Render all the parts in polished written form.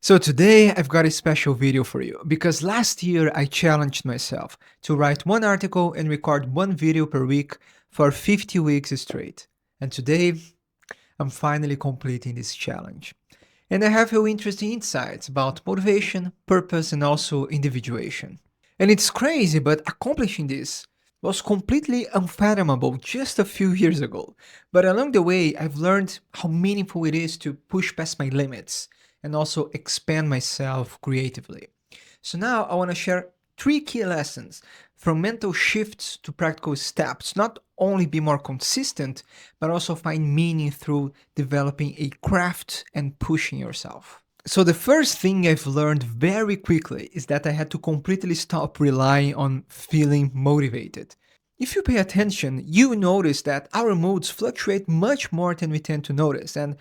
So today I've got a special video for you because last year I challenged myself to write one article and record one video per week for 50 weeks straight. And today I'm finally completing this challenge. And I have few interesting insights about motivation, purpose, and also individuation. And it's crazy, but accomplishing this was completely unfathomable just a few years ago. But along the way, I've learned how meaningful it is to push past my limits and also expand myself creatively. So now I want to share three key lessons from mental shifts to practical steps. Not only be more consistent, but also find meaning through developing a craft and pushing yourself. So the first thing I've learned very quickly is that I had to completely stop relying on feeling motivated. If you pay attention, you notice that our moods fluctuate much more than we tend to notice. And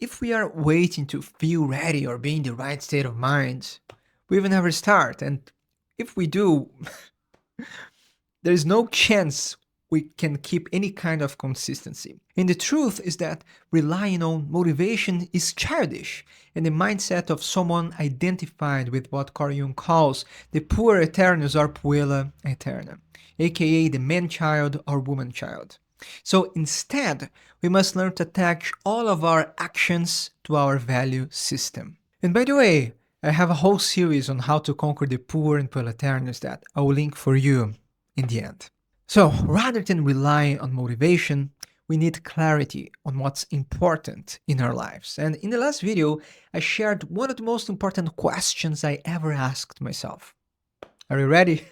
if we are waiting to feel ready or be in the right state of mind, we will never start. And if we do, there is no chance we can keep any kind of consistency. And the truth is that relying on motivation is childish and the mindset of someone identified with what Carl Jung calls the Puer Aeternus or Puella Aeterna, aka the man child or woman child. So instead, we must learn to attach all of our actions to our value system. And by the way, I have a whole series on how to conquer the poor and proletarians that I will link for you in the end. So rather than relying on motivation, we need clarity on what's important in our lives. And in the last video, I shared one of the most important questions I ever asked myself. Are you ready?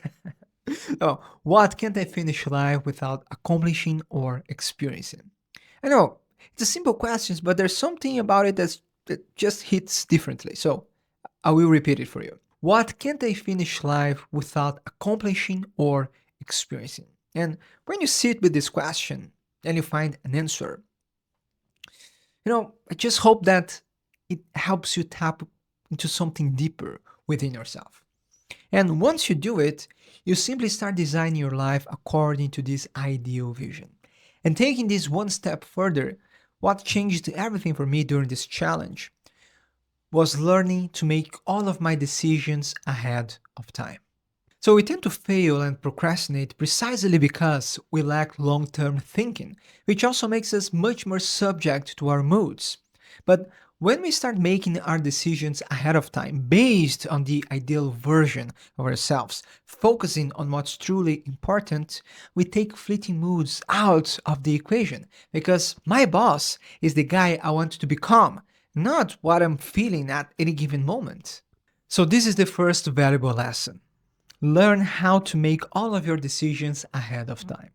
Oh, what can't I finish life without accomplishing or experiencing? I know it's a simple question, but there's something about it that just hits differently. So I will repeat it for you. What can't I finish life without accomplishing or experiencing? And when you sit with this question and you find an answer, I just hope that it helps you tap into something deeper within yourself. And once you do it, you simply start designing your life according to this ideal vision. And taking this one step further, what changed everything for me during this challenge was learning to make all of my decisions ahead of time. So we tend to fail and procrastinate precisely because we lack long term thinking, which also makes us much more subject to our moods. But when we start making our decisions ahead of time based on the ideal version of ourselves, focusing on what's truly important, we take fleeting moods out of the equation because my boss is the guy I want to become, not what I'm feeling at any given moment. So, this is the first valuable lesson. Learn how to make all of your decisions ahead of time.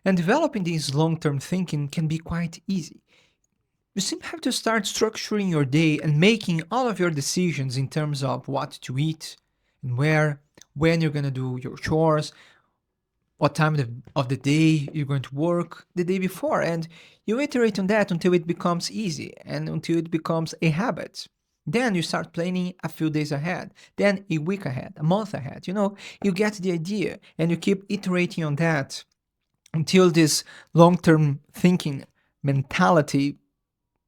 And developing this long term thinking can be quite easy. You simply have to start structuring your day and making all of your decisions in terms of what to eat and where, when you're going to do your chores, what time of the day you're going to work the day before. And you iterate on that until it becomes easy and until it becomes a habit. Then you start planning a few days ahead, then a week ahead, a month ahead. You get the idea and you keep iterating on that until this long term thinking mentality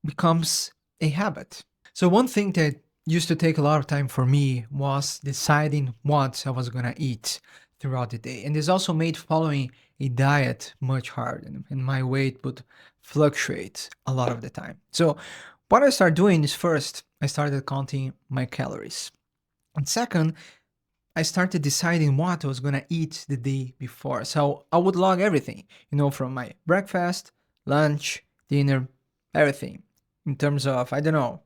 becomes a habit. So, one thing that used to take a lot of time for me was deciding what I was going to eat throughout the day. And this also made following a diet much harder, and my weight would fluctuate a lot of the time. So, what I started doing is first, I started counting my calories. And second, I started deciding what I was going to eat the day before. So I would log everything, from my breakfast, lunch, dinner, everything. In terms of, I don't know,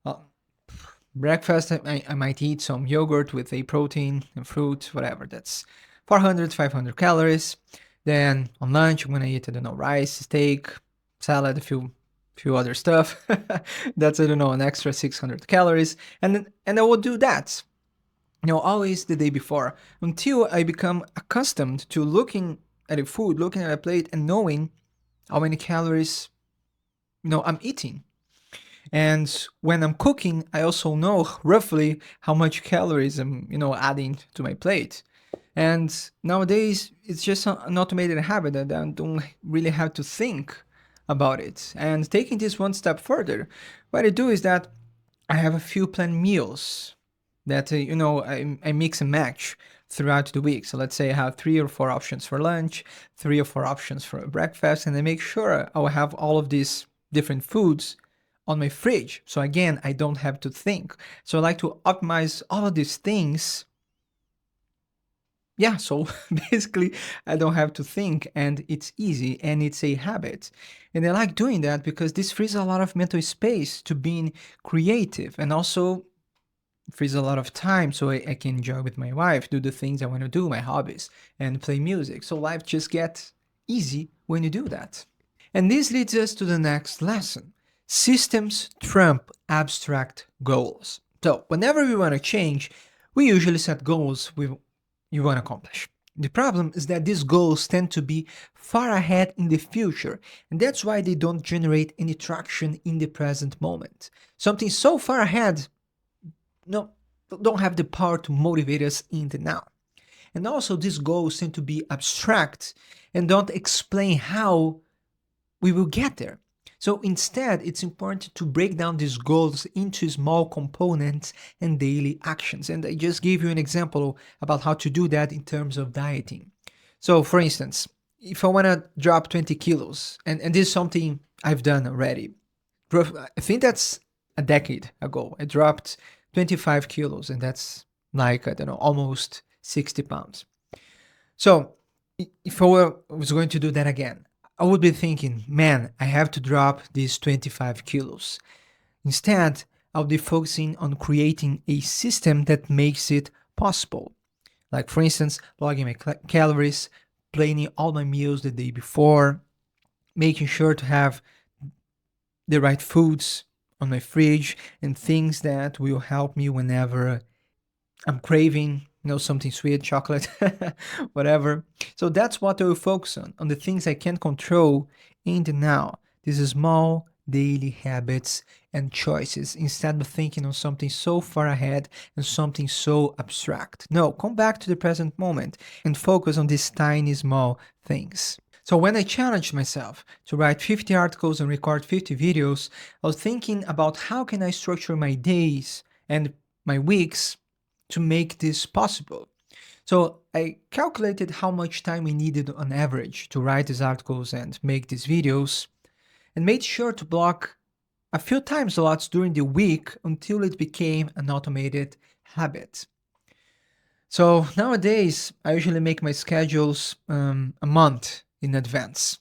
uh, breakfast, I might eat some yogurt with a protein and fruit, whatever. That's 400, 500 calories. Then on lunch, I'm going to eat, I don't know, rice, steak, salad, a few other stuff. That's, I don't know, an extra 600 calories. And I would do that, always the day before until I become accustomed to looking at a food, looking at a plate and knowing how many calories, I'm eating. And when I'm cooking, I also know roughly how much calories I'm, adding to my plate. And nowadays, it's just an automated habit that I don't really have to think about it. And taking this one step further, what I do is that I have a few planned meals that, I mix and match throughout the week. So let's say I have 3 or 4 options for lunch, 3 or 4 options for breakfast, and I make sure I'll have all of these different foods on my fridge. So again, I don't have to think. So I like to optimize all of these things. Yeah, so basically, I don't have to think, and it's easy, and it's a habit. And I like doing that because this frees a lot of mental space to being creative, and also frees a lot of time so I can enjoy with my wife, do the things I want to do, my hobbies, and play music. So life just gets easy when you do that. And this leads us to the next lesson. Systems trump abstract goals. So, whenever we want to change, we usually set goals we want to accomplish. The problem is that these goals tend to be far ahead in the future, and that's why they don't generate any traction in the present moment. Something so far ahead, no, don't have the power to motivate us in the now. And also, these goals tend to be abstract and don't explain how we will get there. So instead, it's important to break down these goals into small components and daily actions. And I just gave you an example about how to do that in terms of dieting. So, for instance, if I want to drop 20 kilos, and this is something I've done already, I think that's a decade ago. I dropped 25 kilos, and that's like, I don't know, almost 60 pounds. So, if I was going to do that again, I would be thinking, man, I have to drop these 25 kilos. Instead, I'll be focusing on creating a system that makes it possible. Like, for instance, logging my calories, planning all my meals the day before, making sure to have the right foods on my fridge, and things that will help me whenever I'm craving, something sweet, chocolate, whatever. So that's what I will focus on the things I can control in the now. These small daily habits and choices instead of thinking on something so far ahead and something so abstract. No, come back to the present moment and focus on these tiny small things. So when I challenged myself to write 50 articles and record 50 videos, I was thinking about how can I structure my days and my weeks to make this possible. So I calculated how much time I needed on average to write these articles and make these videos, and made sure to block a few time slots during the week until it became an automated habit. So nowadays, I usually make my schedules a month in advance.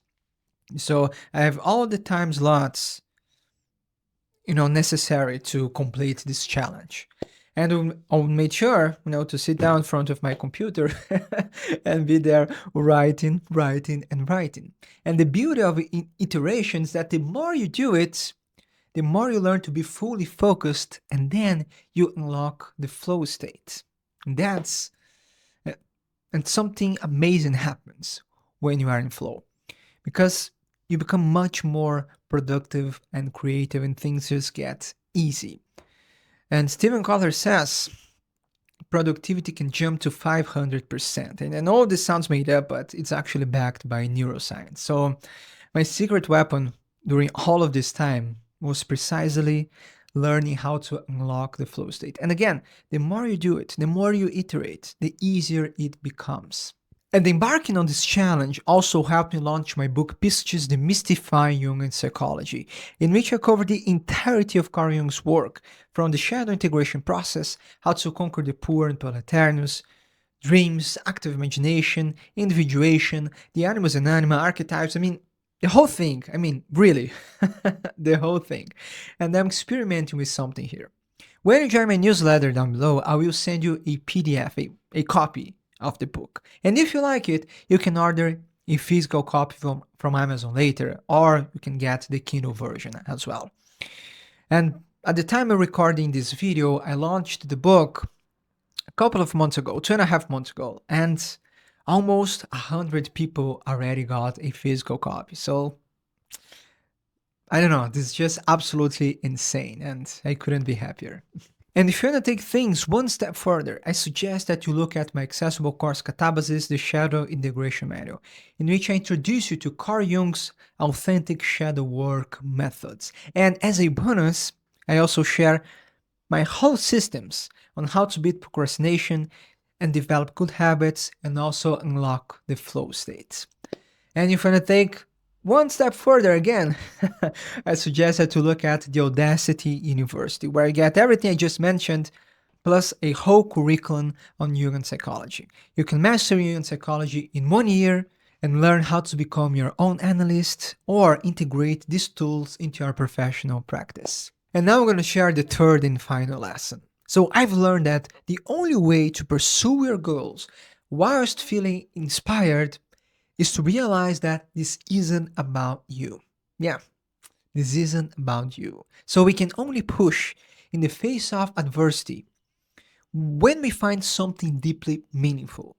So I have all the time slots, necessary to complete this challenge. And I'll make sure, to sit down in front of my computer and be there writing, writing, and writing. And the beauty of iteration is that the more you do it, the more you learn to be fully focused, and then you unlock the flow state. And that's and something amazing happens when you are in flow, because you become much more productive and creative, and things just get easy. And Stephen Kotler says productivity can jump to 500%. And I know this sounds made up, but it's actually backed by neuroscience. So, my secret weapon during all of this time was precisely learning how to unlock the flow state. And again, the more you do it, the more you iterate, the easier it becomes. And embarking on this challenge also helped me launch my book Pistis Demystifying Jungian Psychology, in which I cover the entirety of Carl Jung's work, from the shadow integration process, how to conquer the Puer and Aeternus, dreams, active imagination, individuation, the animus and anima, archetypes, the whole thing. Really, the whole thing. And I'm experimenting with something here. When you join my newsletter down below, I will send you a PDF, a copy of the book. And if you like it, you can order a physical copy from Amazon later, or you can get the Kindle version as well. And at the time of recording this video, I launched the book a couple of months ago, 2.5 months ago, and almost 100 people already got a physical copy. So I don't know, this is just absolutely insane, and I couldn't be happier. And if you want to take things one step further, I suggest that you look at my accessible course Catabasis, the Shadow Integration Manual, in which I introduce you to Carl Jung's authentic shadow work methods. And as a bonus, I also share my whole systems on how to beat procrastination and develop good habits and also unlock the flow states. And if you want to take one step further again, I suggested to look at the Audacity University, where you get everything I just mentioned, plus a whole curriculum on Jungian psychology. You can master Jungian psychology in 1 year and learn how to become your own analyst or integrate these tools into your professional practice. And now I'm going to share the third and final lesson. So I've learned that the only way to pursue your goals whilst feeling inspired is to realize that this isn't about you. Yeah, this isn't about you. So we can only push in the face of adversity when we find something deeply meaningful.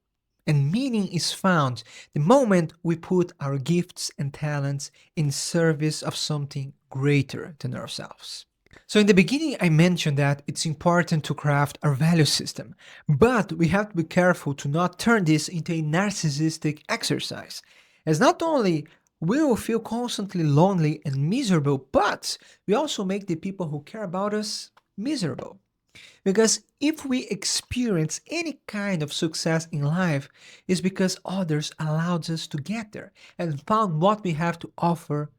And meaning is found the moment we put our gifts and talents in service of something greater than ourselves. So, in the beginning, I mentioned that it's important to craft our value system, but we have to be careful to not turn this into a narcissistic exercise, as not only we will feel constantly lonely and miserable, but we also make the people who care about us miserable. Because if we experience any kind of success in life, it's because others allowed us to get there and found what we have to offer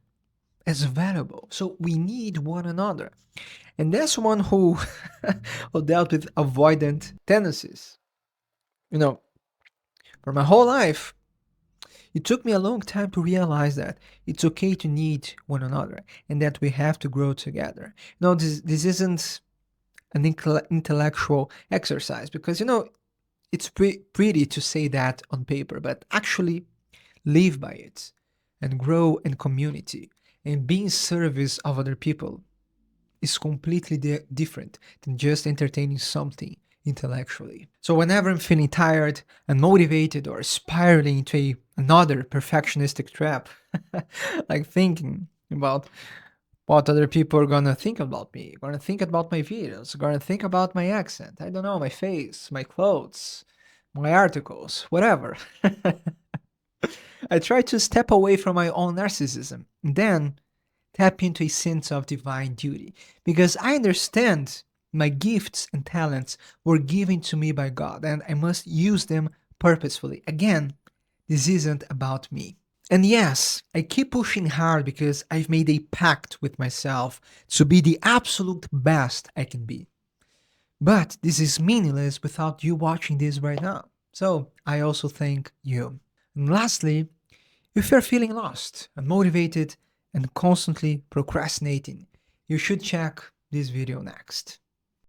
as valuable. So we need one another. And that's one who, who dealt with avoidant tendencies. You know, for my whole life, it took me a long time to realize that it's okay to need one another and that we have to grow together. No, this isn't an intellectual exercise because, it's pretty to say that on paper, but actually live by it and grow in community and be in service of other people is completely different than just entertaining something intellectually. So whenever I'm feeling tired, unmotivated, or spiraling into another perfectionistic trap, like thinking about what other people are gonna think about me, gonna think about my videos, gonna think about my accent, I don't know, my face, my clothes, my articles, whatever. I try to step away from my own narcissism, and then tap into a sense of divine duty because I understand my gifts and talents were given to me by God and I must use them purposefully. Again, this isn't about me. And yes, I keep pushing hard because I've made a pact with myself to be the absolute best I can be. But this is meaningless without you watching this right now. So I also thank you. And lastly, if you're feeling lost, unmotivated, and constantly procrastinating, you should check this video next.